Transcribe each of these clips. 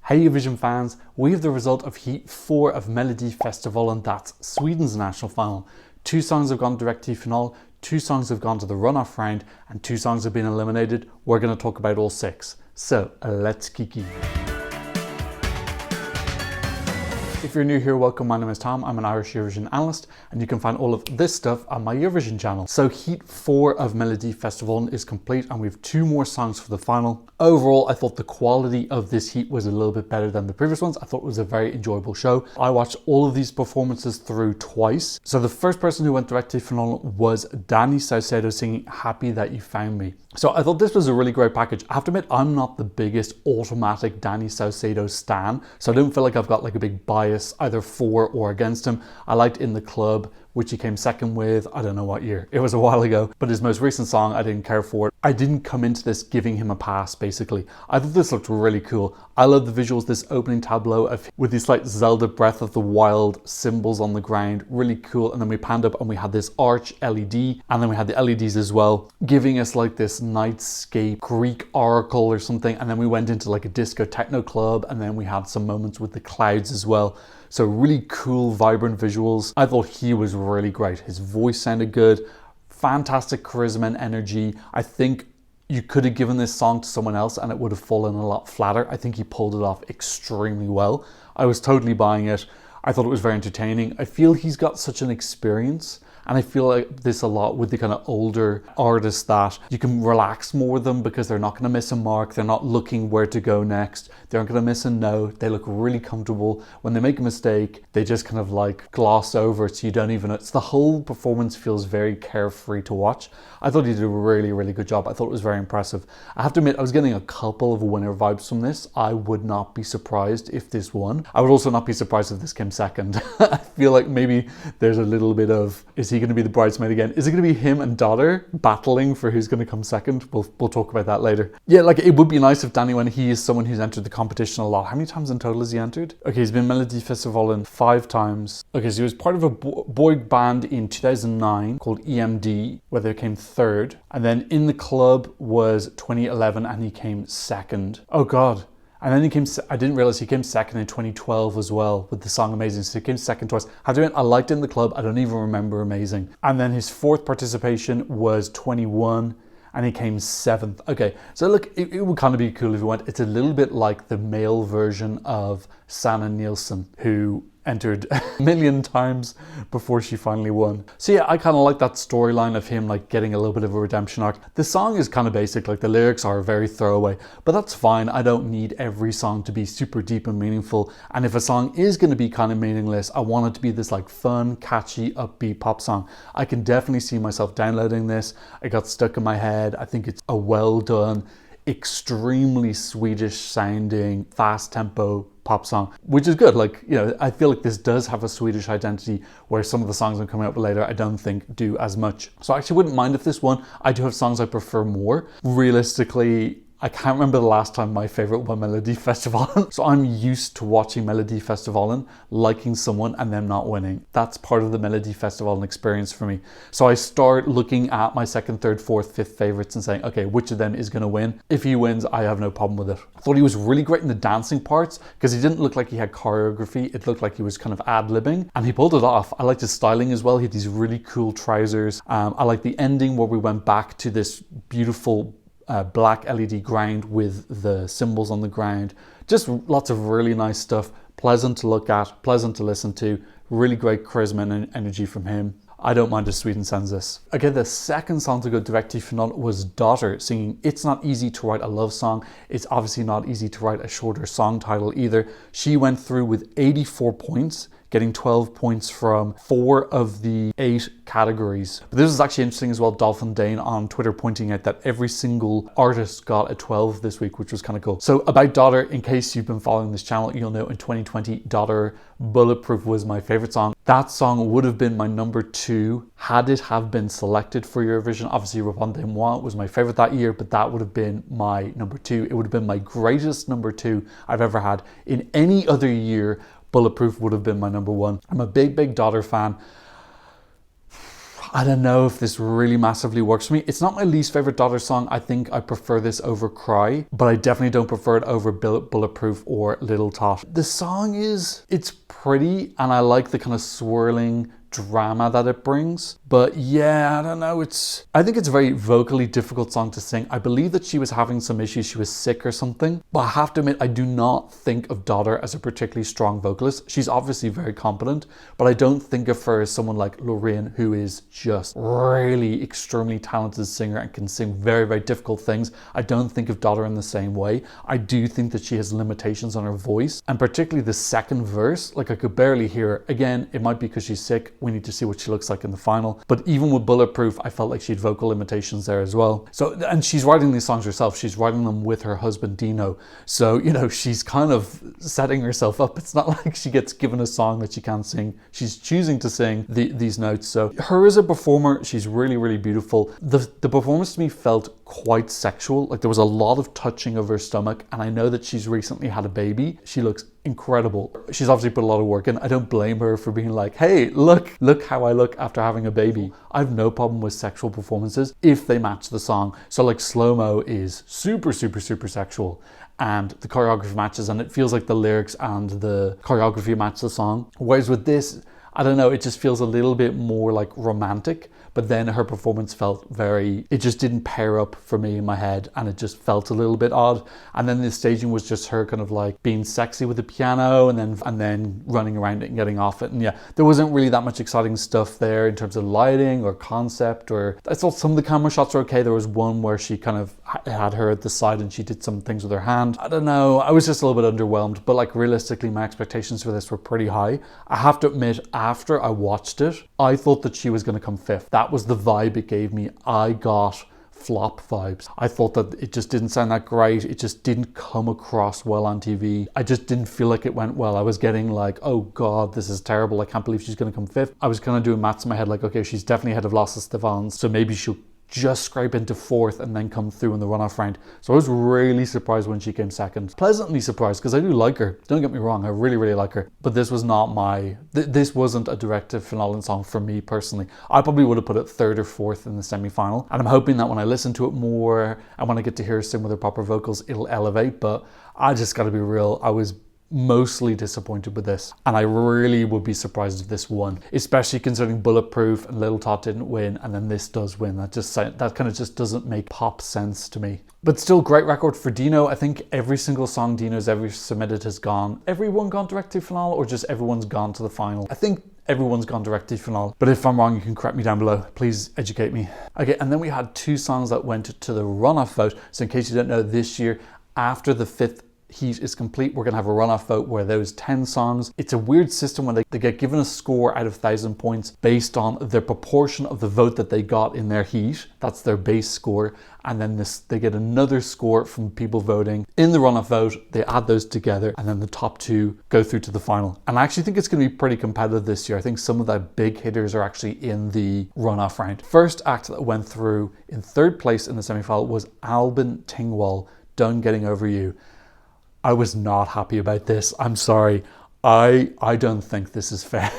Hey Eurovision fans, we have the result of Heat 4 of Melodifestivalen, that's Sweden's national final. 2 songs have gone direct to finale, 2 songs have gone to the runoff round, and 2 songs have been eliminated. We're going to talk about all 6. So let's kiki. If you're new here, welcome. My name is Tom. I'm an Irish Eurovision analyst, and you can find all of this stuff on my Eurovision channel. So Heat 4 of Melodifestivalen is complete, and we have 2 more songs for the final. Overall, I thought the quality of this heat was a little bit better than the previous ones. I thought it was a very enjoyable show. I watched all of these performances through twice. So the first person who went direct to finale was Saucedo singing Happy That You Found Me. So I thought this was a really great package. I have to admit, I'm not the biggest automatic Saucedo stan, so I don't feel like I've got like a big bias either for or against him. I liked In the Club, which he came second with, I don't know what year, it was a while ago, but his most recent song, I didn't care for it. I didn't come into this giving him a pass, basically. I thought this looked really cool. I love the visuals, this opening tableau with these like Zelda Breath of the Wild symbols on the ground, really cool. And then we panned up and we had this arch LED, and then we had the LEDs as well, giving us like this nightscape Greek oracle or something. And then we went into like a disco techno club, and then we had some moments with the clouds as well. So really cool, vibrant visuals. I thought he was really great. His voice sounded good, fantastic charisma and energy. I think you could have given this song to someone else and it would have fallen a lot flatter. I think he pulled it off extremely well. I was totally buying it. I thought it was very entertaining. I feel he's got such an experience, and I feel like this a lot with the kind of older artists, that you can relax more with them because they're not going to miss a mark. They're not looking where to go next. They aren't going to miss a note. They look really comfortable. When they make a mistake, they just kind of like gloss over it so you don't even know. It's the whole performance feels very carefree to watch. I thought he did a really, really good job. I thought it was very impressive. I have to admit, I was getting a couple of winner vibes from this. I would not be surprised if this won. I would also not be surprised if this came second. I feel like maybe there's a little bit of, is he going to be the bridesmaid again? Is it going to be him and Dotter battling for who's going to come second? We'll talk about that later. Yeah, like it would be nice if Danny, when he is someone who's entered the competition a lot. How many times in total has he entered? Okay, he's been Melodifestivalen 5 times. Okay, so he was part of a boy band in 2009 called EMD, where they came 3rd. And then In the Club was 2011 and he came 2nd. Oh God. And then he came, I didn't realize he came 2nd in 2012 as well with the song Amazing. So he came 2nd twice. I liked In the Club. I don't even remember Amazing. And then his 4th participation was 21 and he came 7th. Okay, so look, it would kind of be cool if he went. It's a little bit like the male version of Sanna Nielsen, who entered a million times before she finally won. So yeah, I kind of like that storyline of him like getting a little bit of a redemption arc. The song is kind of basic, like the lyrics are very throwaway, but that's fine. I don't need every song to be super deep and meaningful. And if a song is going to be kind of meaningless, I want it to be this like fun, catchy, upbeat pop song. I can definitely see myself downloading this. It got stuck in my head. I think it's a well done, extremely Swedish sounding, fast tempo pop song, which is good. Like, you know, I feel like this does have a Swedish identity, where some of the songs I'm coming up with later I don't think do as much. So I actually wouldn't mind if this one. I do have songs I prefer more. Realistically, I can't remember the last time my favorite won Melodifestivalen. So I'm used to watching Melodifestivalen, liking someone and them not winning. That's part of the Melodifestivalen experience for me. So I start looking at my 2nd, 3rd, 4th, 5th favorites and saying, okay, which of them is going to win? If he wins, I have no problem with it. I thought he was really great in the dancing parts because he didn't look like he had choreography. It looked like he was kind of ad-libbing, and he pulled it off. I liked his styling as well. He had these really cool trousers. I like the ending where we went back to this beautiful black LED ground with the symbols on the ground. Just lots of really nice stuff. Pleasant to look at, pleasant to listen to. Really great charisma and energy from him. I don't mind if Sweden sends this. Okay, the second song to go direct to finale was Dotter singing It's Not Easy to Write a Love Song. It's obviously not easy to write a shorter song title either. She went through with 84 points, getting 12 points from 4 of the 8 categories. But this is actually interesting as well. Dolphin Dane on Twitter pointing out that every single artist got a 12 this week, which was kind of cool. So about Dotter, in case you've been following this channel, you'll know in 2020, Dotter Bulletproof was my favorite song. That song would have been my number 2 had it have been selected for Eurovision. Obviously, Répondez Moi was my favorite that year, but that would have been my number 2. It would have been my greatest number 2 I've ever had. In any other year, Bulletproof would have been my number 1. I'm a big Dotter fan. I don't know if this really massively works for me. It's not my least favorite Dotter song. I think I prefer this over Cry, but I definitely don't prefer it over Bulletproof or Little Tot. The song it's pretty, and I like the kind of swirling drama that it brings, but yeah, I don't know, I think it's a very vocally difficult song to sing. I believe that she was having some issues, she was sick or something, but I have to admit, I do not think of Dotter as a particularly strong vocalist. She's obviously very competent, but I don't think of her as someone like Lorraine, who is just really extremely talented singer and can sing very, very difficult things. I don't think of Dotter in the same way. I do think that she has limitations on her voice, and particularly the second verse, like I could barely hear her. Again, it might be because she's sick. We need to see what she looks like in the final. But even with Bulletproof, I felt like she had vocal limitations there as well. So, and she's writing these songs herself. She's writing them with her husband, Dino. So, you know, she's kind of setting herself up. It's not like she gets given a song that she can't sing. She's choosing to sing these notes. So her as a performer, she's really, really beautiful. The performance to me felt quite sexual. Like there was a lot of touching of her stomach. And I know that she's recently had a baby. She looks incredible. She's obviously put a lot of work in. I don't blame her for being like, hey, look how I look after having a baby. I have no problem with sexual performances if they match the song. So like Slow Mo is super, super, super sexual, and the choreography matches, and it feels like the lyrics and the choreography match the song. Whereas with this, I don't know, it just feels a little bit more like romantic, but then her performance felt it just didn't pair up for me in my head, and it just felt a little bit odd. And then the staging was just her kind of like being sexy with the piano and then running around it and getting off it. And yeah, there wasn't really that much exciting stuff there in terms of lighting or concept, or I thought some of the camera shots were okay. There was one where she kind of had her at the side and she did some things with her hand. I don't know, I was just a little bit underwhelmed, but like realistically, my expectations for this were pretty high. I have to admit, after I watched it, I thought that she was going to come fifth. That was the vibe it gave me. I got flop vibes. I thought that it just didn't sound that great. It just didn't come across well on TV. I just didn't feel like it went well. I was getting like, oh God, this is terrible. I can't believe she's going to come fifth. I was kind of doing maths in my head like, okay, she's definitely ahead of Lasse Stefanz, so maybe she'll just scrape into fourth and then come through in the runoff round. So I was really surprised when she came second. Pleasantly surprised, because I do like her. Don't get me wrong, I really, really like her. But this was not this wasn't a directive finale song for me personally. I probably would have put it third or fourth in the semi-final. And I'm hoping that when I listen to it more and when I get to hear her sing with her proper vocals, it'll elevate. But I just gotta be real, I was mostly disappointed with this, and I really would be surprised if this won, especially considering Bulletproof and Little Tot didn't win, and then this does win. That kind of just doesn't make pop sense to me. But still, great record for Dino. I think every single song Dino's ever submitted has gone. Everyone gone direct to finale, or just everyone's gone to the final? I think everyone's gone direct to finale. But if I'm wrong, you can correct me down below. Please educate me. Okay, and then we had two songs that went to the runoff vote. So in case you don't know, this year, after the fifth heat is complete, we're going to have a runoff vote where those 10 songs, it's a weird system when they get given a score out of 1,000 points based on the proportion of the vote that they got in their heat. That's their base score. And then they get another score from people voting in the runoff vote. They add those together, and then the top two go through to the final. And I actually think it's going to be pretty competitive this year. I think some of the big hitters are actually in the runoff round. First act that went through in third place in the semi-final was Albin and Scarlet, Done Getting Over You. I was not happy about this. I'm sorry. I don't think this is fair.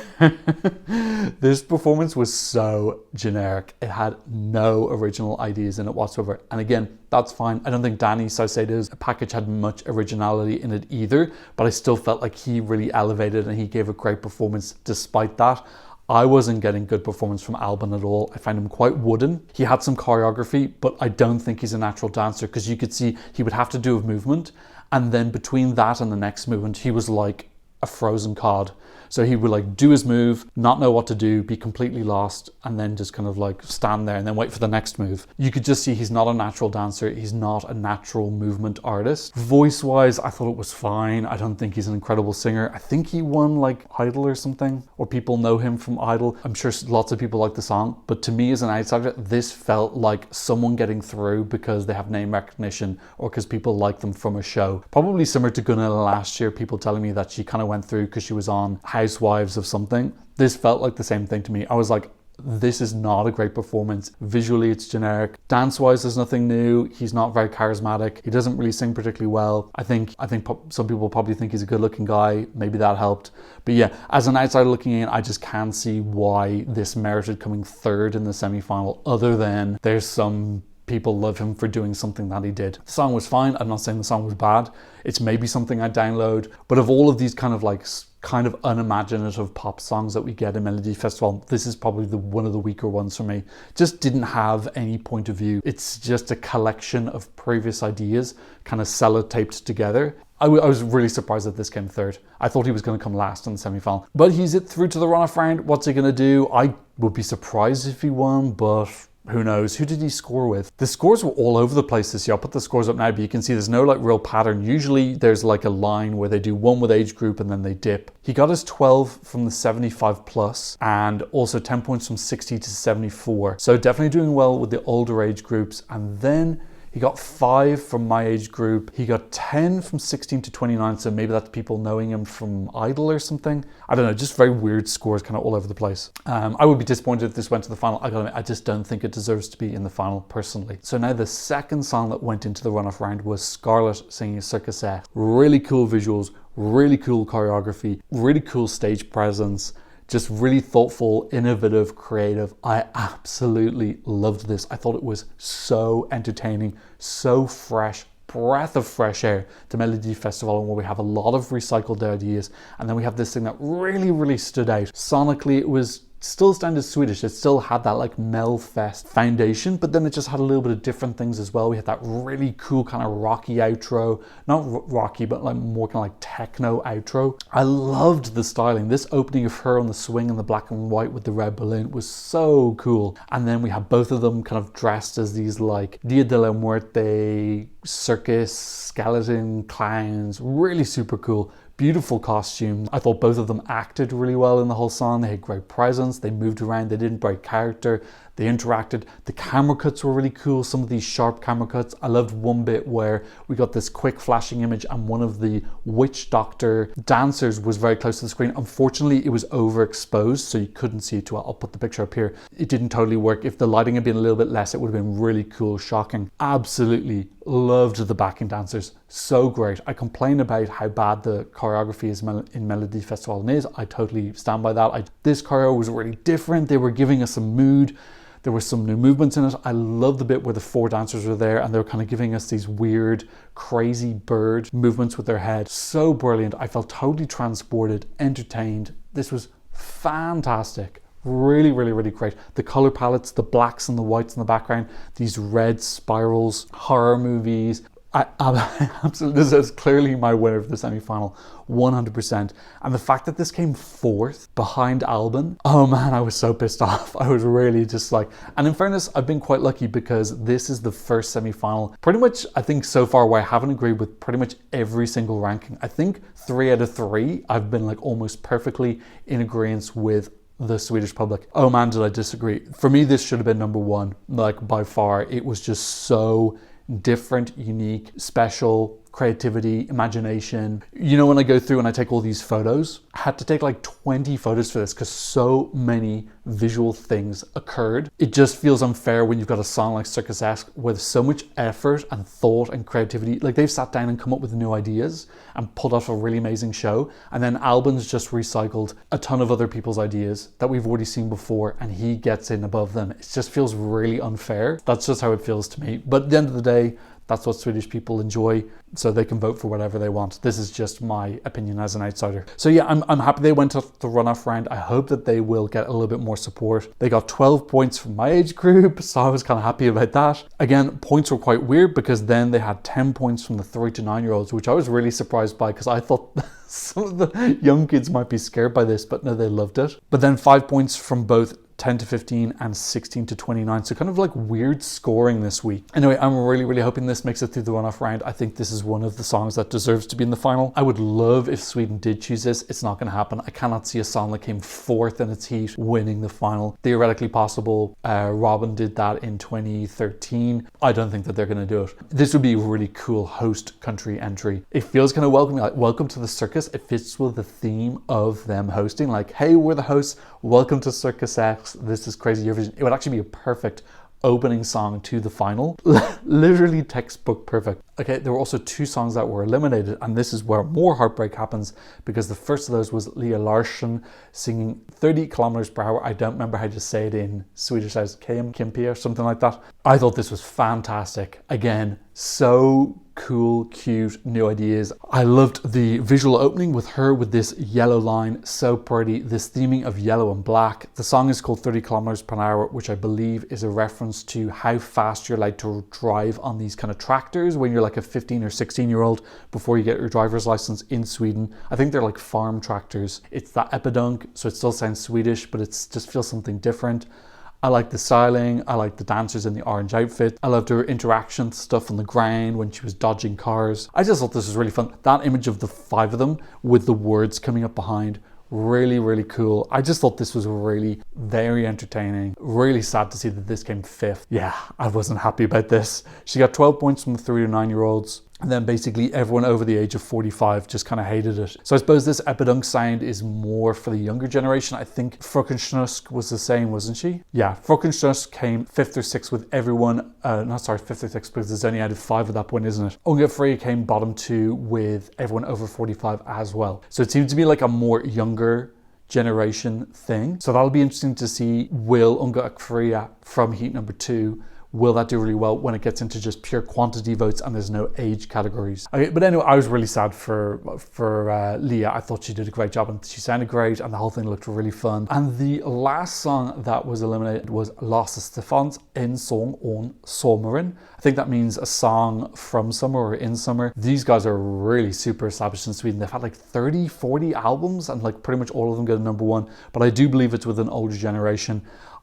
This performance was so generic. It had no original ideas in it whatsoever. And again, that's fine. I don't think Danny Saucedo's package had much originality in it either, but I still felt like he really elevated and he gave a great performance despite that. I wasn't getting good performance from Albin at all. I find him quite wooden. He had some choreography, but I don't think he's a natural dancer, because you could see he would have to do a movement, and then between that and the next movement, he was like a frozen cod. So he would like do his move, not know what to do, be completely lost, and then just kind of like stand there and then wait for the next move. You could just see he's not a natural dancer. He's not a natural movement artist. Voice-wise, I thought it was fine. I don't think he's an incredible singer. I think he won like Idol or something, or people know him from Idol. I'm sure lots of people like the song, but to me as an outsider, this felt like someone getting through because they have name recognition or because people like them from a show. Probably similar to Gunilla last year, people telling me that she kind of went through because she was on Housewives of something. This felt like the same thing to me. I was like, This is not a great performance. Visually, it's generic. Dance-wise, there's nothing new. He's not very charismatic. He doesn't really sing particularly well. I think some people probably think he's a good-looking guy. Maybe that helped. But yeah, as an outsider looking in, I just can't see why this merited coming third in the semi-final, other than there's some people love him for doing something that he did. The song was fine. I'm not saying the song was bad. It's maybe something I'd download. But of all of these kind of unimaginative pop songs that we get in Melodifestivalen, this is probably one of the weaker ones for me. Just didn't have any point of view. It's just a collection of previous ideas kind of sellotaped together. I was really surprised that this came third. I thought he was going to come last in the semi-final. But he's it through to the runoff round. What's he going to do? I would be surprised if he won, but who knows? Who did he score with? The scores were all over the place this year. I'll put the scores up now, but you can see there's no real pattern. Usually there's a line where they do one with age group and then they dip. He got his 12 from the 75 plus and also 10 points from 60 to 74. So definitely doing well with the older age groups. And then he got 5 from my age group. He got 10 from 16 to 29. So maybe that's people knowing him from Idol or something. I don't know, just very weird scores kind of all over the place. I would be disappointed if this went to the final. I gotta admit, I just don't think it deserves to be in the final personally. So now the second song that went into the runoff round was Scarlet singing Suacedo. Really cool visuals, really cool choreography, really cool stage presence. Just really thoughtful, innovative, creative. I absolutely loved this. I thought it was so entertaining, so fresh, breath of fresh air to Melodifestivalen, where we have a lot of recycled ideas. And then we have this thing that really, really stood out. Sonically, it was still sounded Swedish. It still had that Melfest foundation, but then it just had a little bit of different things as well. We had that really cool kind of rocky outro, not rocky, but more kind of techno outro. I loved the styling. This opening of her on the swing in the black and white with the red balloon was so cool. And then we have both of them kind of dressed as these Dia de la Muerte circus skeleton clowns. Really super cool. Beautiful costumes. I thought both of them acted really well in the whole song. They had great presence. They moved around. They didn't break character. They interacted. The camera cuts were really cool. Some of these sharp camera cuts. I loved one bit where we got this quick flashing image and one of the witch doctor dancers was very close to the screen. Unfortunately, it was overexposed, so you couldn't see it too well. I'll put the picture up here. It didn't totally work. If the lighting had been a little bit less, it would have been really cool, shocking. Absolutely loved the backing dancers. So great. I complain about how bad the choreography is in Melodifestivalen is. I totally stand by that. This choreo was really different. They were giving us a mood. There were some new movements in it. I love the bit where the 4 dancers were there and they were kind of giving us these weird, crazy bird movements with their head. So brilliant. I felt totally transported, entertained. This was fantastic. Really, really, really great. The color palettes, the blacks and the whites in the background, these red spirals, horror movies. I absolutely, this is clearly my winner of the semi-final, 100%. And the fact that this came 4th behind Albin, oh man, I was so pissed off. I was really just and in fairness, I've been quite lucky because this is the first semi-final, pretty much, I think so far where I haven't agreed with pretty much every single ranking. I think 3 out of 3, I've been almost perfectly in agreement with the Swedish public. Oh man, did I disagree. For me, this should have been number 1, by far. It was just so different, unique, special, creativity, imagination. You know, when I go through and I take all these photos, I had to take 20 photos for this because so many visual things occurred. It just feels unfair when you've got a song like Suacedo with so much effort and thought and creativity. They've sat down and come up with new ideas and pulled off a really amazing show. And then Albin's just recycled a ton of other people's ideas that we've already seen before and he gets in above them. It just feels really unfair. That's just how it feels to me. But at the end of the day, that's what Swedish people enjoy, so they can vote for whatever they want. This is just my opinion as an outsider. So yeah, I'm happy they went to the runoff round. I hope that they will get a little bit more support. They got 12 points from my age group, so I was kind of happy about that. Again, points were quite weird because then they had 10 points from the 3 to 9 year olds, which I was really surprised by because I thought some of the young kids might be scared by this, but no, they loved it. But then 5 points from both 10 to 15 and 16 to 29. So kind of weird scoring this week. Anyway, I'm really, really hoping this makes it through the runoff round. I think this is one of the songs that deserves to be in the final. I would love if Sweden did choose this. It's not going to happen. I cannot see a song that came 4th in its heat winning the final. Theoretically possible. Robin did that in 2013. I don't think that they're going to do it. This would be a really cool host country entry. It feels kind of welcoming, welcome to the circus. It fits with the theme of them hosting. Hey, we're the hosts. Welcome to Suacedo. rocks, this is crazy Eurovision. It would actually be a perfect opening song to the final. Literally textbook perfect. Okay, there were also 2 songs that were eliminated, and this is where more heartbreak happens, because the first of those was Lea Larsson singing 30 kilometers per hour. I don't remember how to say it in Swedish as Kimpi or something like that. I thought this was fantastic. Again, so cool, cute, new ideas. I loved the visual opening with her with this yellow line, so pretty, this theming of yellow and black. The song is called 30 kilometers per hour, which I believe is a reference to how fast you're like to drive on these kind of tractors when you're like a 15 or 16-year-old before you get your driver's license in Sweden. I think they're like farm tractors. It's that epidunk, so it still sounds Swedish, but it just feels something different. I like the styling, I like the dancers in the orange outfit. I loved her interaction stuff on the ground when she was dodging cars. I just thought this was really fun. That image of the 5 of them with the words coming up behind, really, really cool. I just thought this was really very entertaining. Really sad to see that this came 5th. Yeah, I wasn't happy about this. She got 12 points from the 3 to 9-year-olds. And then basically everyone over the age of 45 just kind of hated it. So I suppose this epidunk sound is more for the younger generation. I think Fröken was the same, wasn't she? Yeah, Fröken came 5th or 6th with everyone, 5th or 6th because there's only out of 5 at that point, isn't it? Unga Free came bottom 2 with everyone over 45 as well. So it seems to be like a more younger generation thing. So that'll be interesting to see, will Unga Akfria from heat number 2, will that do really well when it gets into just pure quantity votes and there's no age categories? Okay, but anyway, I was really sad for Lea. I thought she did a great job and she sounded great and the whole thing looked really fun. And the last song that was eliminated was Lasse Stefanz, En sång om sommaren. I think that means a song from summer or in summer. These guys are really super established in Sweden. They've had like 30, 40 albums and like pretty much all of them get a number 1. But I do believe it's with an older generation.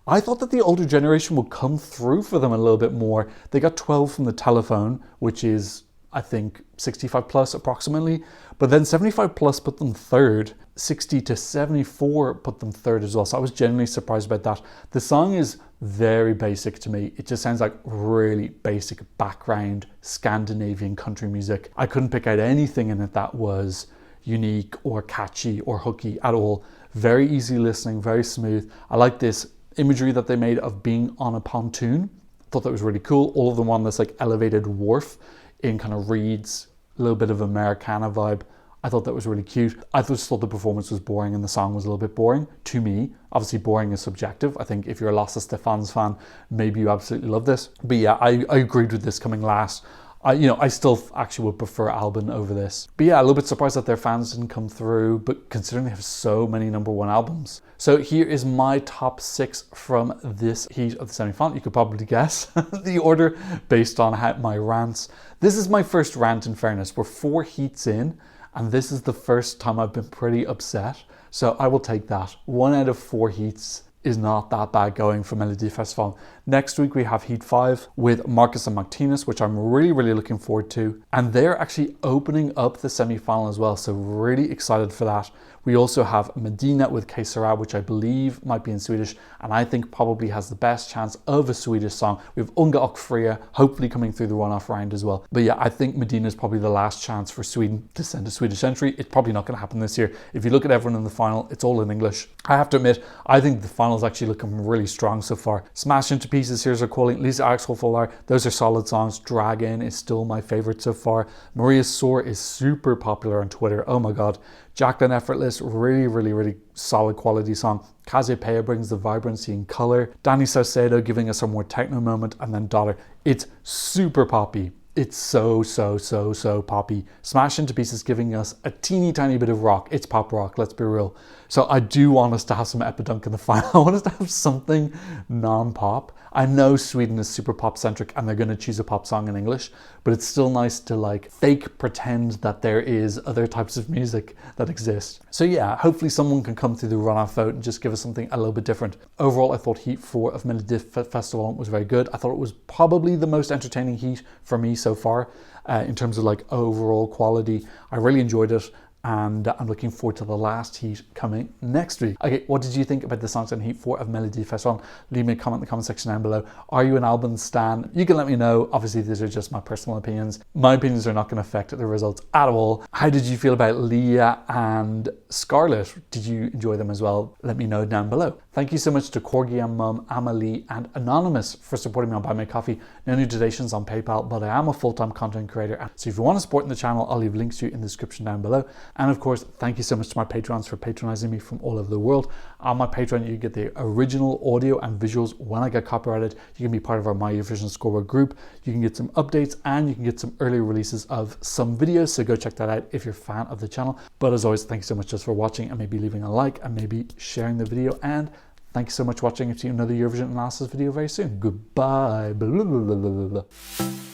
I thought that the older generation would come through for them a little bit more. They got 12 from the telephone, which is, I think, 65 plus approximately. But then 75 plus put them 3rd. 60 to 74 put them 3rd as well. So I was genuinely surprised about that. The song is very basic to me. It just sounds like really basic background Scandinavian country music. I couldn't pick out anything in it that was unique or catchy or hooky at all. Very easy listening, very smooth. I like this imagery that they made of being on a pontoon. I thought that was really cool. All of them on this like elevated wharf in kind of reeds, a little bit of Americana vibe. I thought that was really cute. I just thought the performance was boring and the song was a little bit boring to me. Obviously boring is subjective. I think if you're a Lasse Stefanz fan, maybe you absolutely love this. But yeah, I agreed with this coming last. I still actually would prefer Albin over this. But yeah, a little bit surprised that their fans didn't come through, but considering they have so many number 1 albums. So here is my top 6 from this heat of the semi-final. You could probably guess the order based on my rants. This is my first rant, in fairness. We're 4 heats in, and this is the first time I've been pretty upset. So I will take that. 1 out of 4 heats is not that bad going for Melodifestivalen. Next week we have Heat 5 with Marcus and Martinez, which I'm really, really looking forward to. And they're actually opening up the semi-final as well, so really excited for that. We also have Medina with Que Sera, which I believe might be in Swedish, and I think probably has the best chance of a Swedish song. We have Unga och Fria, hopefully coming through the runoff round as well. But yeah, I think Medina is probably the last chance for Sweden to send a Swedish entry. It's probably not going to happen this year. If you look at everyone in the final, it's all in English. I have to admit, I think the final is actually looking really strong so far. Smash Into Pieces, Here's Our Calling, Lisa Axelfollar, those are solid songs. Dragon is still my favorite so far. Maria Soar is super popular on Twitter. Oh my God. Jacqueline Effortless, really, really, really solid quality song. Cassiopeia brings the vibrancy and color. Danny Saucedo giving us a more techno moment, and then Dotter. It's super poppy. It's so poppy. Smash Into Pieces giving us a teeny tiny bit of rock. It's pop rock, let's be real. So I do want us to have some epidunk in the final. I want us to have something non-pop. I know Sweden is super pop centric and they're going to choose a pop song in English, but it's still nice to like fake pretend that there is other types of music that exist. So yeah, hopefully someone can come through the runoff vote and just give us something a little bit different. Overall, I thought Heat 4 of Melodifestivalen was very good. I thought it was probably the most entertaining heat for me so far in terms of like overall quality. I really enjoyed it. and I'm looking forward to the last heat coming next week. Okay, what did you think about the songs in Heat 4 of Melodifestivalen? Leave me a comment in the comment section down below. Are you an Albin stan? You can let me know. Obviously, these are just my personal opinions. My opinions are not going to affect the results at all. How did you feel about Leah and Scarlet? Did you enjoy them as well? Let me know down below. Thank you so much to Corgi and Mum, Amalie and Anonymous for supporting me on Buy Me a Coffee. No new donations on PayPal, but I am a full-time content creator. So if you want to support the channel, I'll leave links to you in the description down below. And of course, thank you so much to my patrons for patronizing me from all over the world. On my Patreon, you get the original audio and visuals when I get copyrighted. You can be part of our My Eurovision Scoreboard group. You can get some updates and you can get some early releases of some videos. So go check that out if you're a fan of the channel. But as always, thank you so much just for watching and maybe leaving a like and maybe sharing the video. And thank you so much for watching. I'll see you in another Eurovision analysis video very soon. Goodbye. Blah, blah, blah, blah, blah.